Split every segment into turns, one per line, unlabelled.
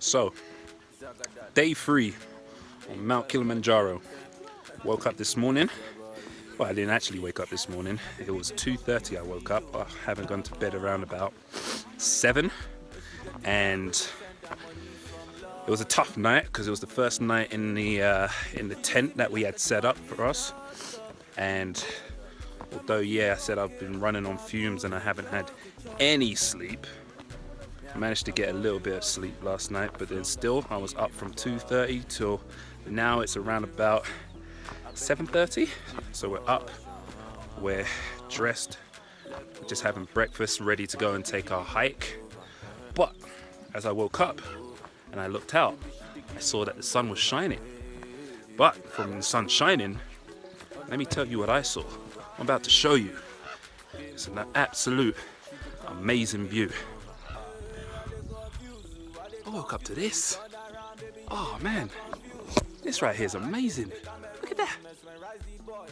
So, day 3 on Mount Kilimanjaro. Woke up this morning. Well, I didn't actually wake up this morning. It was 2:30 I woke up. I haven't gone to bed around about 7. And it was a tough night because it was the first night in the tent that we had set up for us. And although, I said I've been running on fumes and I haven't had any sleep, I managed to get a little bit of sleep last night, but then still I was up from 2:30 till now. It's around about 7:30. So we're up, we're dressed, we're just having breakfast, ready to go and take our hike. But as I woke up and I looked out, I saw that the sun was shining. But from the sun shining, let me tell you what I saw. I'm about to show you. It's an absolute amazing view. I woke up to this. Oh man, this right here is amazing. Look at that.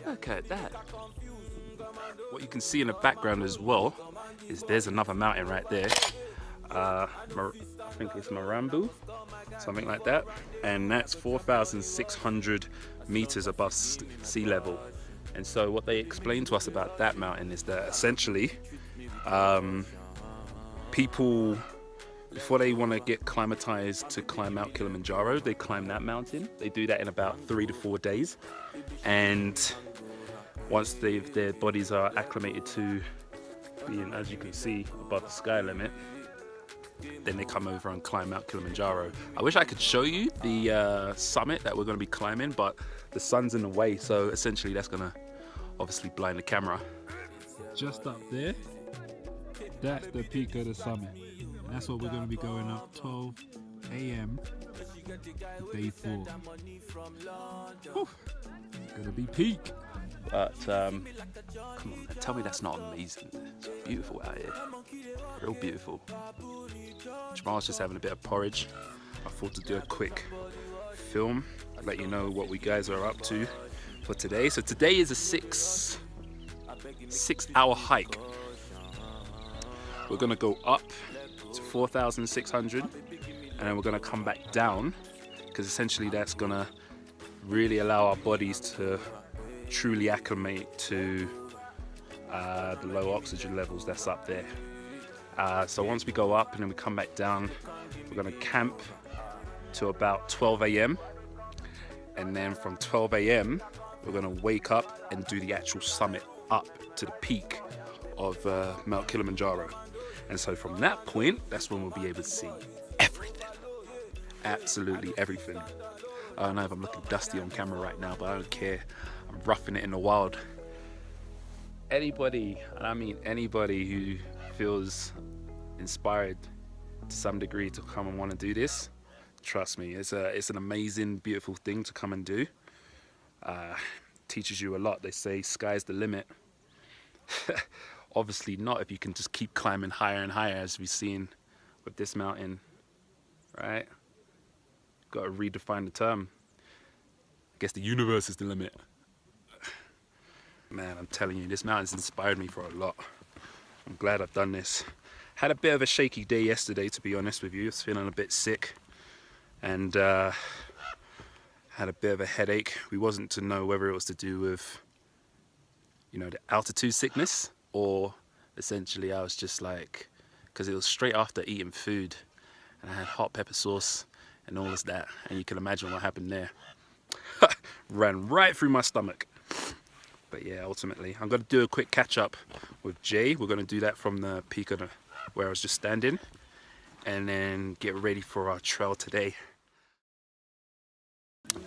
Look at that. What you can see in the background as well is there's another mountain right there. I think it's Marambu, something like that. And that's 4,600 meters above sea level. And so what they explained to us about that mountain is that essentially people, before they want to get climatized to climb Mount Kilimanjaro, they climb that mountain. They do that in about 3 to 4 days. And once their bodies are acclimated to being, as you can see, above the sky limit, then they come over and climb Mount Kilimanjaro. I wish I could show you the summit that we're going to be climbing, but the sun's in the way, so essentially that's going to obviously blind the camera. Just up there, that's the peak of the summit. And that's what we're going to be going up 12 a.m. day 4. Whew. Gonna be peak. But come on, man, tell me that's not amazing. It's beautiful out here, real beautiful. Jamal's just having a bit of porridge. I thought to do a quick film, let you know what we guys are up to for today. So today is a 6-hour hike. We're gonna go up to 4,600 and then we're gonna come back down, because essentially that's gonna really allow our bodies to truly acclimate to the low oxygen levels that's up there. So once we go up and then we come back down, we're gonna camp to about 12 a.m. and then from 12 a.m. we're gonna wake up and do the actual summit up to the peak of Mount Kilimanjaro. And so from that point, that's when we'll be able to see everything. Absolutely everything. I don't know if I'm looking dusty on camera right now, but I don't care. I'm roughing it in the wild. Anybody, and I mean anybody, who feels inspired to some degree to come and want to do this, trust me, it's an amazing, beautiful thing to come and do. Teaches you a lot. They say sky's the limit. Obviously not if you can just keep climbing higher and higher, as we've seen with this mountain, right? Got to redefine the term. I guess the universe is the limit. Man, I'm telling you, this mountain's inspired me for a lot. I'm glad I've done this. Had a bit of a shaky day yesterday, to be honest with you. I was feeling a bit sick and had a bit of a headache. We wasn't to know whether it was to do with, the altitude sickness, or essentially I was just like, because it was straight after eating food and I had hot pepper sauce and all of that, and you can imagine what happened there. Ran right through my stomach. But yeah, ultimately, I'm going to do a quick catch up with Jay. We're going to do that from the peak of where I was just standing, and then get ready for our trail today.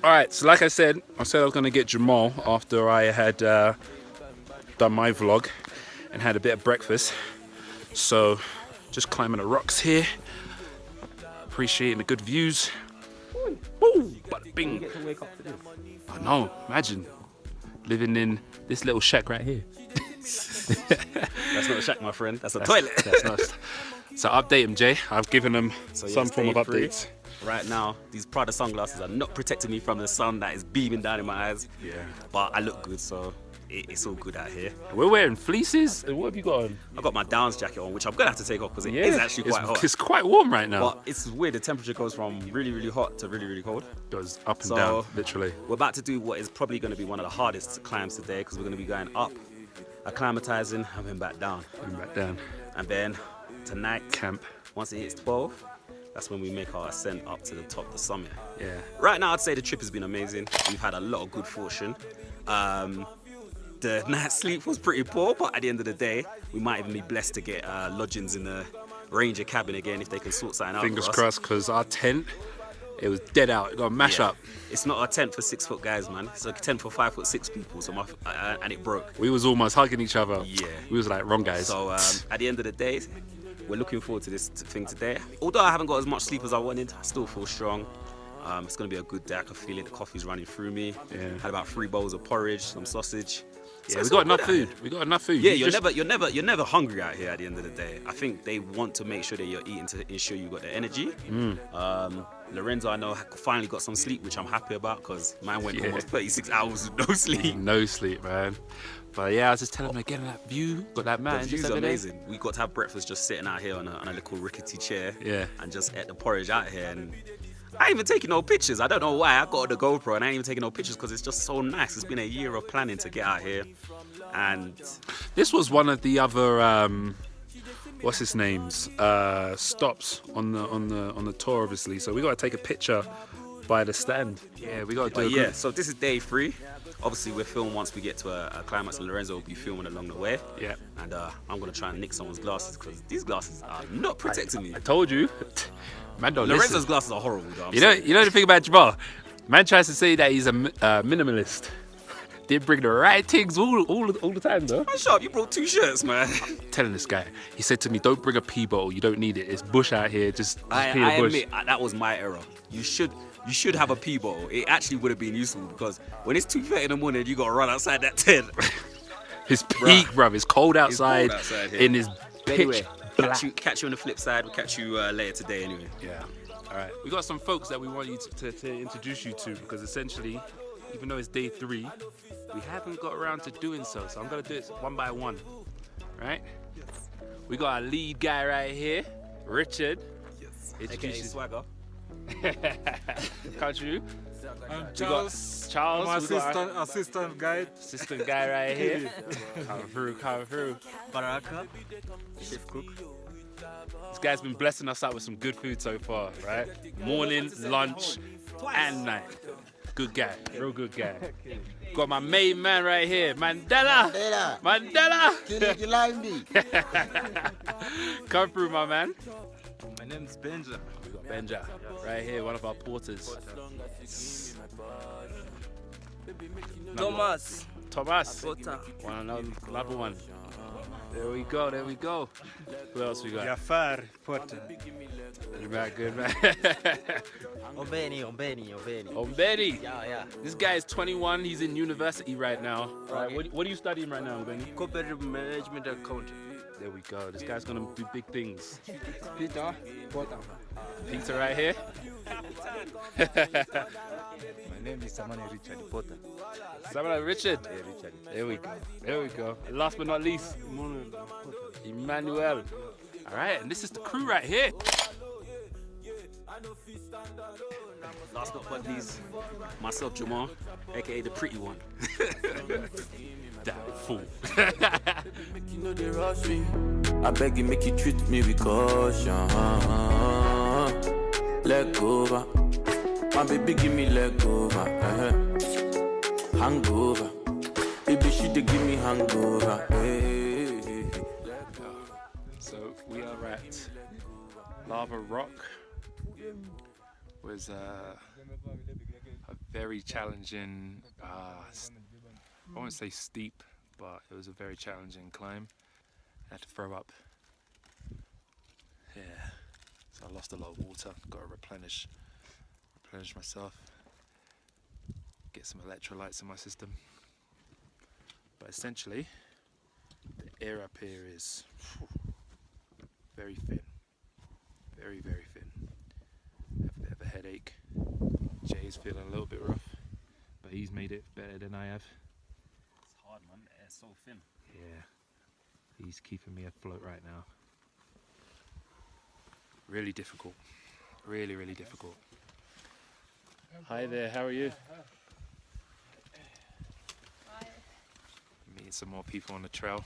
Alright, so like I said I was going to get Jamal after I had done my vlog and had a bit of breakfast. So, just climbing the rocks here. Appreciating the good views. Woo! Bada bing!
You get to wake up to this.
I know, imagine living in this little shack right here.
That's not a shack, my friend. That's a toilet.
That's not. So update him, Jay. I've given him some form of updates.
Right now, these Prada sunglasses are not protecting me from the sun that is beaming down in my eyes.
Yeah.
But I look good, so it's all good out here.
We're wearing fleeces. What have you got on?
I got my Downs jacket on, which I'm gonna have to take off because it is actually quite hot.
It's quite warm right now.
But it's weird. The temperature goes from really, really hot to really, really cold.
Goes up and down, literally.
We're about to do what is probably going to be one of the hardest climbs today because we're going to be going up, acclimatizing, and then back down. And then tonight,
camp.
Once it hits 12, that's when we make our ascent up to the top of the summit.
Yeah.
Right now, I'd say the trip has been amazing. We've had a lot of good fortune. The night's sleep was pretty poor, but at the end of the day, we might even be blessed to get lodgings in the Ranger cabin again if they can sort something out.
Fingers crossed, because our tent, it was dead out. It got mashed up.
It's not a tent for 6 foot guys, man. It's a tent for 5'6" people. So and it broke.
We was almost hugging each other.
Yeah.
We was like, wrong guys.
So at the end of the day, we're looking forward to this thing today. Although I haven't got as much sleep as I wanted, I still feel strong. It's gonna be a good day. I can feel it. The coffee's running through me.
Yeah.
Had about 3 bowls of porridge, some sausage.
Yeah, we got enough food. We got enough food.
Yeah, you're never hungry out here at the end of the day. I think they want to make sure that you're eating to ensure you got the energy. Lorenzo, I know, finally got some sleep, which I'm happy about because mine went almost 36 hours with no sleep.
No sleep, man. But yeah, I was just telling him again, that view, got that man.
The view's amazing. We got to have breakfast just sitting out here on a little rickety chair.
Yeah.
And just ate the porridge out here. And I ain't even taking no pictures. I don't know why. I got the GoPro and I ain't even taking no pictures because it's just so nice. It's been a year of planning to get out here. And
this was one of the other what's his name's stops on the tour, obviously. So we got to take a picture by the stand. Yeah, we got to do
so this is day 3. Obviously, we're filming once we get to a climax, and Lorenzo will be filming along the way.
Yeah.
And I'm going to try and nick someone's glasses because these glasses are not protecting me.
I told you. Man, don't
Lorenzo's
listen.
glasses are horrible, though.
You know the thing about Jamal? Man tries to say that he's a minimalist. Didn't bring the right things all the time, though.
Man, shut up. You brought 2 shirts, man.
I'm telling this guy. He said to me, don't bring a pee bottle. You don't need it. It's bush out here. Just
I
pee a bush.
admit, that was my error. You should have a pee bottle. It actually would have been useful because when it's 2:30 in the morning, you got to run outside that tent.
It's peak, bruv. It's cold outside.
It's cold outside here.
In this pitch
anyway,
black.
Catch you on the flip side. We'll catch you later today anyway.
Yeah. All right. We got some folks that we want you to introduce you to because essentially, even though it's day 3, we haven't got around to doing so. So I'm going to do it one by one. Right? We got our lead guy right here, Richard.
Yes.
Introduce
AKA Swagger.
Can't you?
I'm
We
Charles.
got Charles.
I'm assistant guide.
Assistant guy right here. Coming through.
Baraka. Chef cook.
This guy's been blessing us out with some good food so far, right? Morning, lunch, and night. Good guy, real good guy. Got my main man right here, Mandela. Mandela.
You like me?
Come through, my man.
My name's Benja.
We got Benja right here, one of our porters.
Thomas.
One another one. There we go. Who else we got?
Jafar Porter.
Good man, good man. Ombeni.
Yeah.
This guy is 21. He's in university right now. Right. What are you studying right now, Ombeni?
Cooperative management accounting.
There we go. This guy's gonna do big things.
Peter Potter.
Peter right here.
My name is Samani Richard Porter.
Samuel Richard.
Hey, Richard.
There we go. And last but not least, Emmanuel. All right, and this is the crew right here.
Last but not least, myself, Jamal, aka the pretty one.
Damn fool.
You know they rush me. I beg you, make you treat me with caution. Leg over. My baby, give me leg over. Hangover. Baby, she dey give me hangover. Hey.
So we are at Lava Rock. Was a very challenging, I won't say steep, but it was a very challenging climb. I had to throw up. Yeah, so I lost a lot of water. Got to replenish myself. Get some electrolytes in my system. But essentially, the air up here is very thin, very thin. I have a bit of a headache. Jay's feeling a little bit rough, but he's made it better than I have.
It's hard, man. it's so thin.
Yeah, he's keeping me afloat right now. Really difficult. Really, really difficult. Hi there, how are you?
Hi.
Meeting some more people on the trail.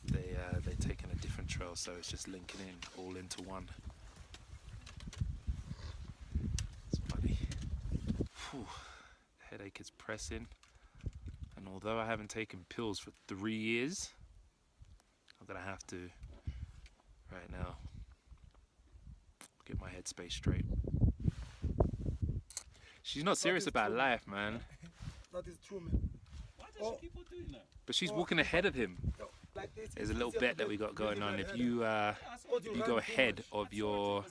They're taking a different trail, so it's just linking in all into one. It's funny. Whew. Headache is pressing, and although I haven't taken pills for 3 years, I'm gonna have to right now get my headspace straight. She's not serious about life, man.
That is true, man.
Why does she keep on doing that?
But she's walking ahead of him.
Like this,
There's a little bet that we got going on. If you go ahead of your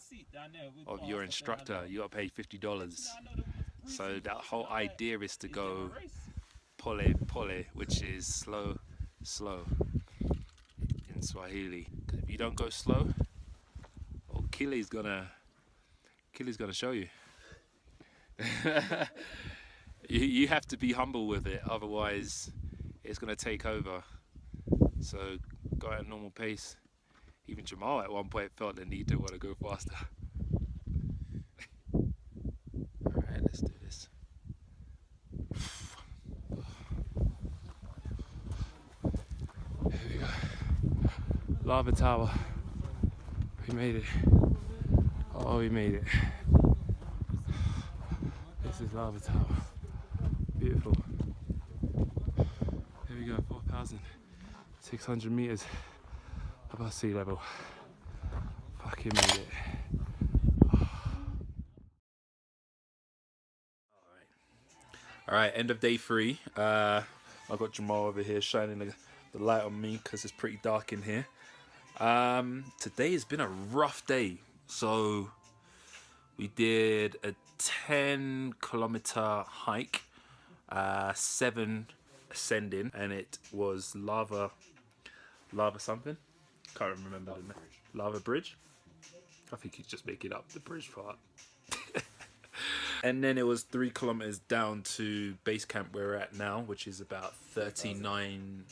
instructor, you got to pay $50. So that whole idea is to go pole pole, which is slow, slow in Swahili. 'Cause if you don't go slow, oh, Kili's gonna show you. You have to be humble with it, otherwise it's gonna take over. So go at a normal pace. Even Jamal at one point felt the need to want to go faster. Alright, let's do this. Here we go. Lava Tower. We made it. Oh, we made it. This is Lava Tower. Beautiful. Here we go, 4,600 meters above sea level. Fucking made it. Alright, end of day 3. I've got Jamal over here shining the light on me because it's pretty dark in here. Today has been a rough day. So we did a 10-kilometer hike, 7 ascending, and it was lava something. Can't remember the name. Lava bridge. I think he's just making up the bridge part. And then it was 3 kilometers down to base camp where we're at now, which is about 3,900.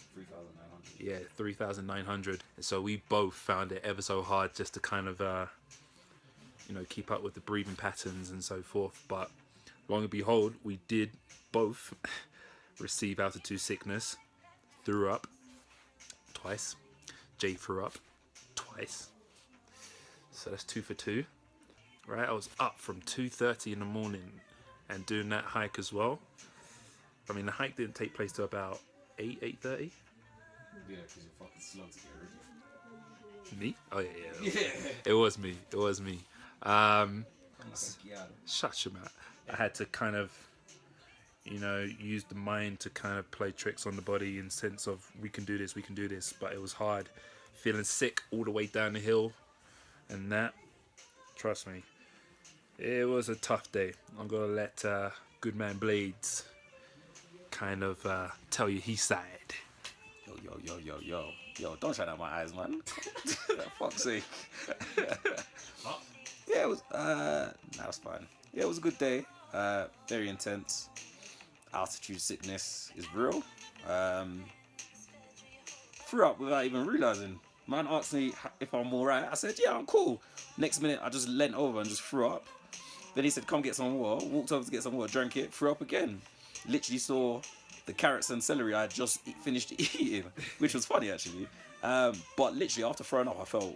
Yeah, 3,900. And so we both found it ever so hard just to kind of, keep up with the breathing patterns and so forth. But long and behold, we did both receive altitude sickness. Threw up twice. Jay threw up twice. So that's 2 for 2. Right, I was up from 2:30 in the morning and doing that hike as well. I mean, the hike didn't take place till about 8:30.
Yeah, because you're fucking slow to get ready.
Me? Oh yeah. It was me. Shut your mouth. I had to kind of, use the mind to kind of play tricks on the body in sense of we can do this. But it was hard. Feeling sick all the way down the hill and that. Trust me. It was a tough day. I'm going to let Good Man Blades kind of tell you his side.
Yo, don't shut out my eyes, man. For fuck's sake. Yeah, it was, it's fine. Yeah, it was a good day. Very intense. Altitude sickness is real. Threw up without even realizing. Man asked me if I'm alright. I said, yeah, I'm cool. Next minute, I just leant over and just threw up. Then he said, come get some water. Walked over to get some water, drank it, threw up again. Literally saw the carrots and celery I had just finished eating, which was funny actually. But literally after throwing up, I felt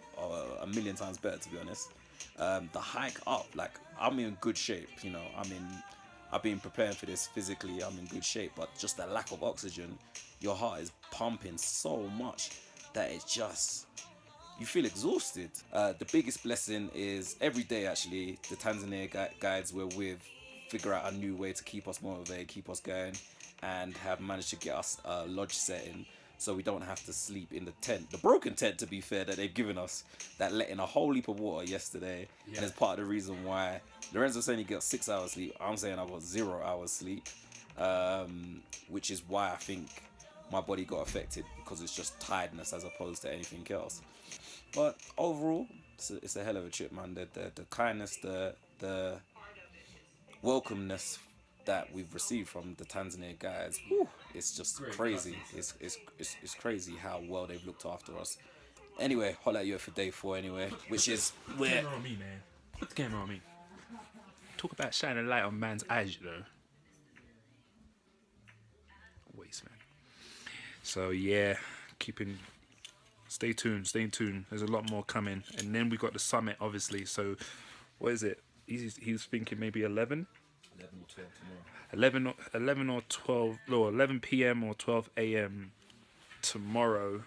a million times better, to be honest. The hike up, like, I'm in good shape, I've been preparing for this physically, I'm in good shape, but just the lack of oxygen, your heart is pumping so much that it's just, you feel exhausted. The biggest blessing is every day actually, the Tanzania guides we're with figure out a new way to keep us motivated, keep us going, and have managed to get us a lodge setting so we don't have to sleep in the tent. The broken tent, to be fair, that they've given us, that let in a whole heap of water yesterday. Yeah. And it's part of the reason why Lorenzo saying he got 6 hours sleep. I'm saying I got 0 hours sleep, which is why I think my body got affected, because it's just tiredness as opposed to anything else. But overall, it's a hell of a trip, man. The kindness, the welcomeness that we've received from the Tanzania guys, whew, it's just crazy. It's crazy how well they've looked after us. Anyway, holla at you for day 4 anyway, which is where.
Camera on me, man. Put the camera on me. Talk about shining light on man's eyes, you know. Waste, man. So yeah, stay tuned. There's a lot more coming, and then we got the summit, obviously. So, what is it? He's thinking maybe 11. 11 or 12, or 11 p.m. or 12 a.m. tomorrow,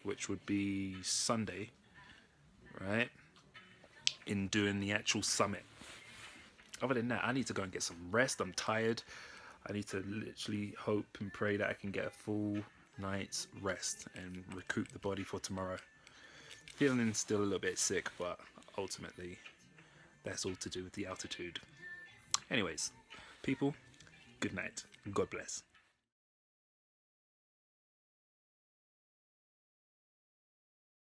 which would be Sunday, right? In doing the actual summit. Other than that, I need to go and get some rest. I'm tired. I need to literally hope and pray that I can get a full night's rest and recoup the body for tomorrow. Feeling still a little bit sick, but ultimately that's all to do with the altitude. Anyways, people, good night and God bless.